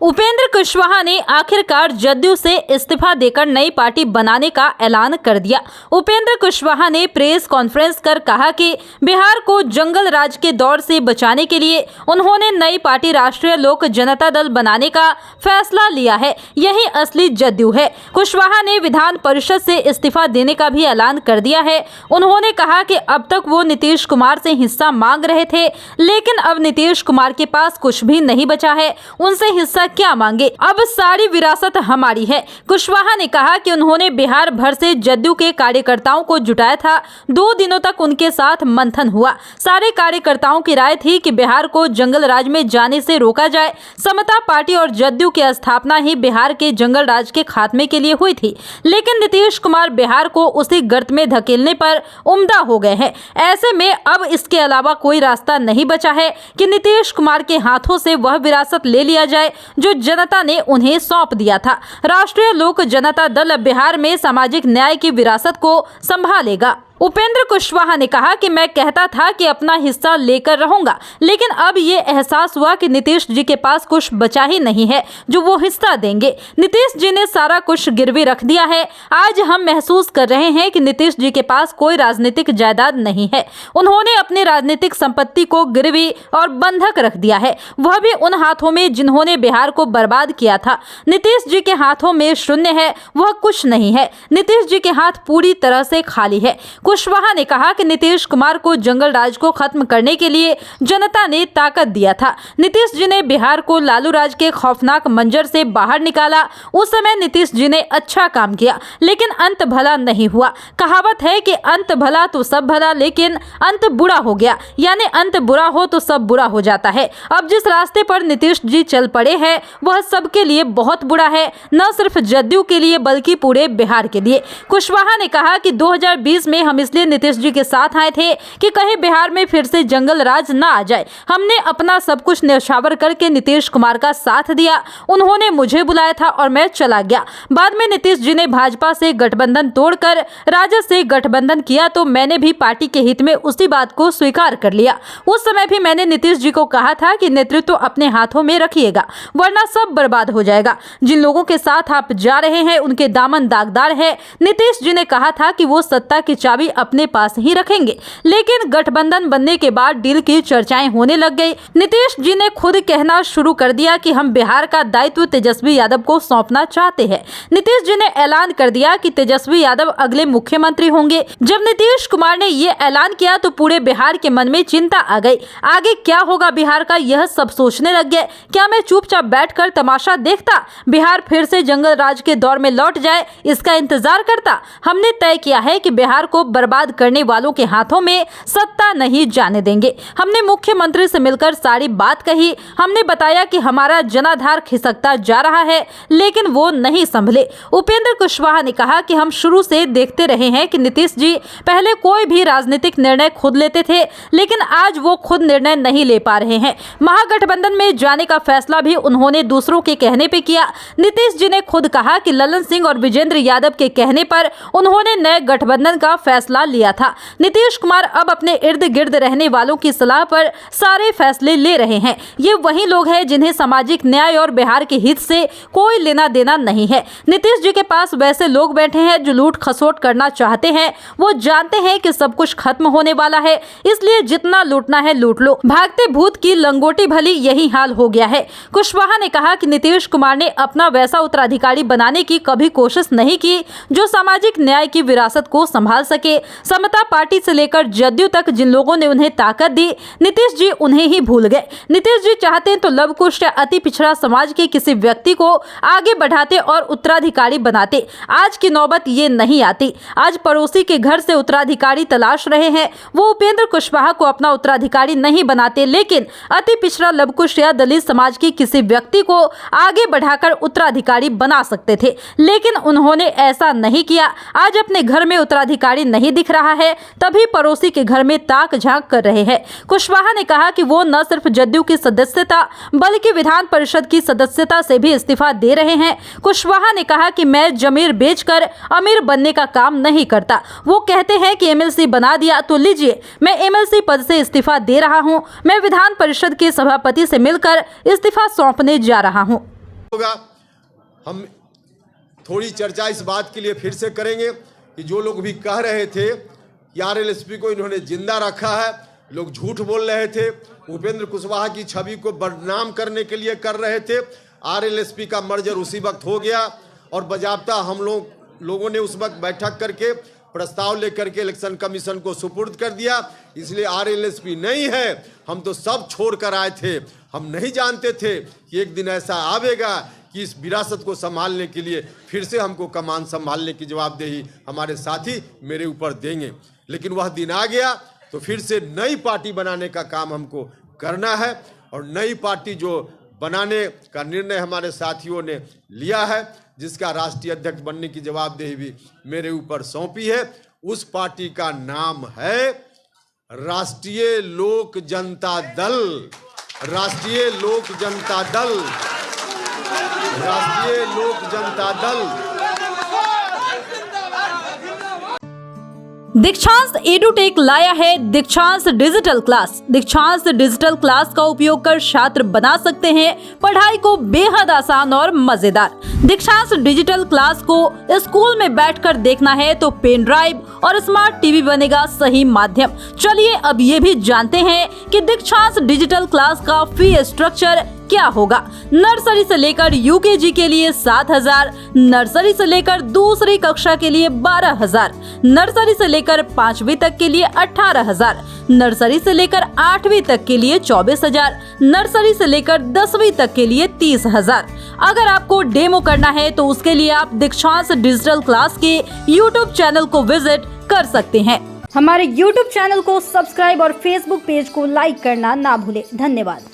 उपेंद्र कुशवाहा ने आखिरकार जदयू से इस्तीफा देकर नई पार्टी बनाने का ऐलान कर दिया। उपेंद्र कुशवाहा ने प्रेस कॉन्फ्रेंस कर कहा कि बिहार को जंगल राज के दौर से बचाने के लिए उन्होंने नई पार्टी राष्ट्रीय लोक जनता दल बनाने का फैसला लिया है। यही असली जदयू है। कुशवाहा ने विधान परिषद से इस्तीफा देने का भी ऐलान कर दिया है। उन्होंने कहा कि अब तक वो नीतीश कुमार से हिस्सा मांग रहे थे, लेकिन अब नीतीश कुमार के पास कुछ भी नहीं बचा है, उनसे हिस्सा क्या मांगे, अब सारी विरासत हमारी है। कुशवाहा ने कहा कि उन्होंने बिहार भर से जदयू के कार्यकर्ताओं को जुटाया था। 2 दिनों तक उनके साथ मंथन हुआ। सारे कार्यकर्ताओं की राय थी कि बिहार को जंगल राज में जाने से रोका जाए। समता पार्टी और जदयू की स्थापना ही बिहार के जंगल राज के खात्मे के लिए हुई थी, लेकिन नीतीश कुमार बिहार को उसी गर्त में धकेलने पर उम्दा हो गए हैं। ऐसे में अब इसके अलावा कोई रास्ता नहीं बचा है कि नीतीश कुमार के हाथों से वह विरासत ले लिया जाए जो जनता ने उन्हें सौंप दिया था। राष्ट्रीय लोक जनता दल बिहार में सामाजिक न्याय की विरासत को संभालेगा। उपेंद्र कुशवाहा ने कहा कि मैं कहता था कि अपना हिस्सा लेकर रहूंगा, लेकिन अब ये एहसास हुआ कि नीतीश जी के पास कुछ बचा ही नहीं है जो वो हिस्सा देंगे। नीतीश जी ने सारा कुछ गिरवी रख दिया है। आज हम महसूस कर रहे हैं कि नीतीश जी के पास कोई राजनीतिक जायदाद नहीं है। उन्होंने अपनी राजनीतिक संपत्ति को गिरवी और बंधक रख दिया है, वह भी उन हाथों में जिन्होंने बिहार को बर्बाद किया था। नीतीश जी के हाथों में शून्य है, वह कुछ नहीं है। नीतीश जी के हाथ पूरी तरह से खाली है। कुशवाहा ने कहा कि नीतीश कुमार को जंगल राज को खत्म करने के लिए जनता ने ताकत दिया था। नीतीश जी ने बिहार को लालू राज के खौफनाक मंजर से बाहर निकाला। उस समय नीतीश जी ने अच्छा काम किया, लेकिन अंत भला नहीं हुआ। कहावत है कि अंत भला तो सब भला, लेकिन अंत बुरा हो गया, यानी अंत बुरा हो तो सब बुरा हो जाता है। अब जिस रास्ते पर नीतीश जी चल पड़े हैं वह सबके लिए बहुत बुरा है, न सिर्फ जदयू के लिए बल्कि पूरे बिहार के लिए। कुशवाहा ने कहा कि 2020 में हम इसलिए नीतीश जी के साथ आए थे कि कहीं बिहार में फिर से जंगल राज न आ जाए। हमने अपना सब कुछ न्यौछावर करके नीतीश कुमार का साथ दिया। उन्होंने मुझे बुलाया था और मैं चला गया। बाद में नीतीश जी ने भाजपा से गठबंधन तोड़कर राजद से गठबंधन किया तो मैंने भी पार्टी के हित में उसी बात को स्वीकार कर लिया। उस समय भी मैंने नीतीश जी को कहा था कि नेतृत्व अपने हाथों में रखिएगा, वरना सब बर्बाद हो जाएगा। जिन लोगों के साथ आप जा रहे हैं उनके दामन दागदार है। नीतीश जी ने कहा था कि वो सत्ता की चाबी अपने पास ही रखेंगे, लेकिन गठबंधन बनने के बाद डील की चर्चाएं होने लग गई। नीतीश जी ने खुद कहना शुरू कर दिया कि हम बिहार का दायित्व तेजस्वी यादव को सौंपना चाहते हैं। नीतीश जी ने ऐलान कर दिया कि तेजस्वी यादव अगले मुख्यमंत्री होंगे। जब नीतीश कुमार ने ये ऐलान किया तो पूरे बिहार के मन में चिंता आ गई। आगे क्या होगा बिहार का, यह सब सोचने लग गए। क्या मैं चुपचाप बैठकर तमाशा देखता, बिहार फिर से जंगल राज के दौर में लौट जाए, इसका इंतजार करता? हमने तय किया है कि बिहार को बर्बाद करने वालों के हाथों में सत्ता नहीं जाने देंगे। हमने मुख्यमंत्री से मिलकर सारी बात कही। हमने बताया कि हमारा जनाधार खिसकता जा रहा है, लेकिन वो नहीं संभले। उपेंद्र कुशवाहा ने कहा कि हम शुरू से देखते रहे हैं कि नीतीश जी पहले कोई भी राजनीतिक निर्णय खुद लेते थे, लेकिन आज वो खुद निर्णय नहीं ले पा रहे हैं। महागठबंधन में जाने का फैसला भी उन्होंने दूसरों के कहने पे किया। नीतीश जी ने खुद कहा कि ललन सिंह और विजेंद्र यादव के कहने पर उन्होंने नए गठबंधन का फैसला लिया था। नीतीश कुमार अब अपने इर्द गिर्द रहने वालों की सलाह पर सारे फैसले ले रहे हैं। ये वही लोग हैं जिन्हें सामाजिक न्याय और बिहार के हित से कोई लेना देना नहीं है। नीतीश जी के पास वैसे लोग बैठे हैं जो लूट खसोट करना चाहते हैं। वो जानते हैं कि सब कुछ खत्म होने वाला है, इसलिए जितना लूटना है लूट लो। भागते भूत की लंगोटी भली, यही हाल हो गया है। कुशवाहा ने कहा कि नीतीश कुमार ने अपना वैसा उत्तराधिकारी बनाने की कभी कोशिश नहीं की जो सामाजिक न्याय की विरासत को संभाल सके। समता पार्टी से लेकर जदयू तक जिन लोगों ने उन्हें ताकत दी, नीतीश जी उन्हें ही भूल गए। नीतीश जी चाहते तो लव कुश या अति पिछड़ा समाज के किसी व्यक्ति को आगे बढ़ाते और उत्तराधिकारी बनाते। आज की नौबत ये नहीं आती। आज पड़ोसी के घर से उत्तराधिकारी तलाश रहे हैं। वो उपेंद्र कुशवाहा को अपना उत्तराधिकारी नहीं बनाते, लेकिन अति पिछड़ा लव कुश या दलित समाज के किसी व्यक्ति को आगे बढ़ाकर उत्तराधिकारी बना सकते थे, लेकिन उन्होंने ऐसा नहीं किया। आज अपने घर में उत्तराधिकारी नहीं दिख रहा है, तभी पड़ोसी के घर में ताक झांक कर रहे हैं। कुशवाहा ने कहा कि वो न सिर्फ जदयू की सदस्यता बल्कि विधान परिषद की सदस्यता से भी इस्तीफा दे रहे हैं। कुशवाहा ने कहा कि मैं जमीर बेचकर अमीर बनने का काम नहीं करता। वो कहते हैं कि एमएलसी बना दिया तो लीजिए, मैं एमएलसी पद से इस्तीफा दे रहा हूं। मैं विधान परिषद के सभापति से मिलकर इस्तीफा सौंपने जा रहा हूं। होगा। हम थोड़ी चर्चा इस बात के लिए फिर से करेंगे कि जो लोग भी कह रहे थे कि आरएलएसपी को इन्होंने जिंदा रखा है, लोग झूठ बोल रहे थे, उपेंद्र कुशवाहा की छवि को बदनाम करने के लिए कर रहे थे। आरएलएसपी का मर्जर उसी वक्त हो गया और बजाबता हम लोगों ने उस वक्त बैठक करके प्रस्ताव लेकर के इलेक्शन कमीशन को सुपुर्द कर दिया। इसलिए आरएलएसपी नहीं है, हम तो सब छोड़ कर आए थे। हम नहीं जानते थे कि एक दिन ऐसा आवेगा कि इस विरासत को संभालने के लिए फिर से हमको कमान संभालने की जवाबदेही हमारे साथी मेरे ऊपर देंगे। लेकिन वह दिन आ गया तो फिर से नई पार्टी बनाने का काम हमको करना है और नई पार्टी जो बनाने का निर्णय हमारे साथियों ने लिया है, जिसका राष्ट्रीय अध्यक्ष बनने की जवाबदेही भी मेरे ऊपर सौंपी है, उस पार्टी का नाम है राष्ट्रीय लोक जनता दल। राष्ट्रीय लोक जनता दल, राष्ट्रीय लोक जनता दल। दीक्षांत एडुटेक लाया है दीक्षांत डिजिटल क्लास। दीक्षांत डिजिटल क्लास का उपयोग कर छात्र बना सकते हैं पढ़ाई को बेहद आसान और मजेदार। दीक्षांत डिजिटल क्लास को स्कूल में बैठकर देखना है तो पेन ड्राइव और स्मार्ट टीवी बनेगा सही माध्यम। चलिए अब ये भी जानते हैं कि दीक्षांत डिजिटल क्लास का फी स्ट्रक्चर क्या होगा। नर्सरी से लेकर यूकेजी के लिए 7,000, नर्सरी से लेकर दूसरी कक्षा के लिए 12,000, नर्सरी से लेकर 5वीं तक के लिए 18,000, नर्सरी से लेकर 8वीं तक के लिए 24,000, नर्सरी से लेकर 10वीं तक के लिए 30,000। अगर आपको डेमो करना है तो उसके लिए आप दीक्षांत डिजिटल क्लास के YouTube चैनल को विजिट कर सकते हैं। हमारे YouTube चैनल को सब्सक्राइब और Facebook पेज को लाइक करना ना भूलें। धन्यवाद।